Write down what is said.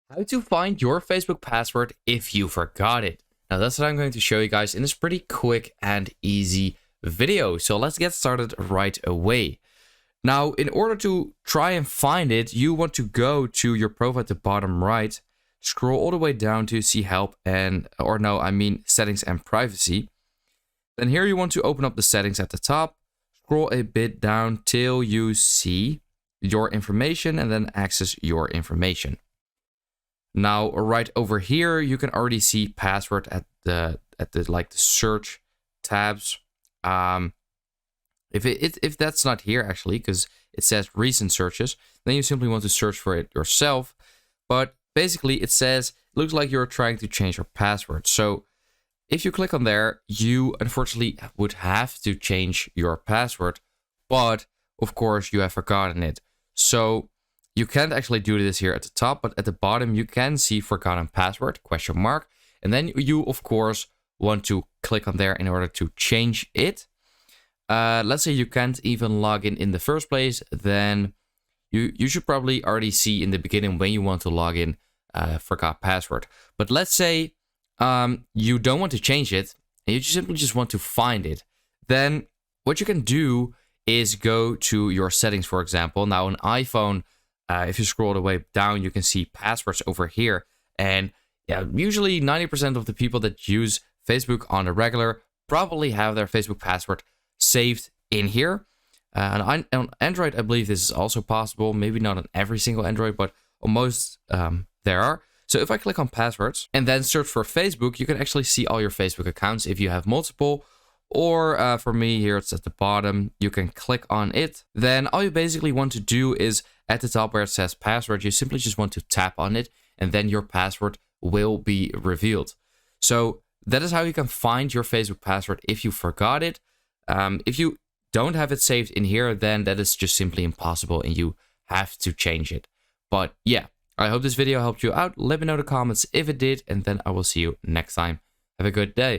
How to find your Facebook password if you forgot it. Now that's what I'm going to show you guys in this pretty quick and easy video. So let's get started right away. Now, in order to try and find it, you want to go to your profile at the bottom right, scroll all the way down to see help settings and privacy. Then here you want to open up the settings at the top, scroll a bit down till you see your information and then access your information. Now, right over here, you can already see password at the search tabs. If that's not here actually, because it says recent searches, then you simply want to search for it yourself. But basically, it looks like you're trying to change your password. So if you click on there, you unfortunately would have to change your password, but of course you have forgotten it. So you can't actually do this here at the top, but at the bottom you can see forgotten password ? And then you of course want to click on there in order to change it. Let's say you can't even log in the first place, then you should probably already see in the beginning when you want to log in forgot password. But let's say you don't want to change it and you simply just want to find it. Then what you can do is go to your settings, for example. Now on iPhone, if you scroll all the way down, you can see passwords over here. And yeah, usually 90% of the people that use Facebook on a regular probably have their Facebook password saved in here. On Android, I believe this is also possible. Maybe not on every single Android, but on most there are. So if I click on passwords and then search for Facebook, you can actually see all your Facebook accounts if you have multiple. Or for me here, it's at the bottom. You can click on it. Then all you basically want to do is at the top where it says password, you simply just want to tap on it and then your password will be revealed. So that is how you can find your Facebook password if you forgot it. If you don't have it saved in here, then that is just simply impossible and you have to change it. But yeah, I hope this video helped you out. Let me know in the comments if it did, and then I will see you next time. Have a good day.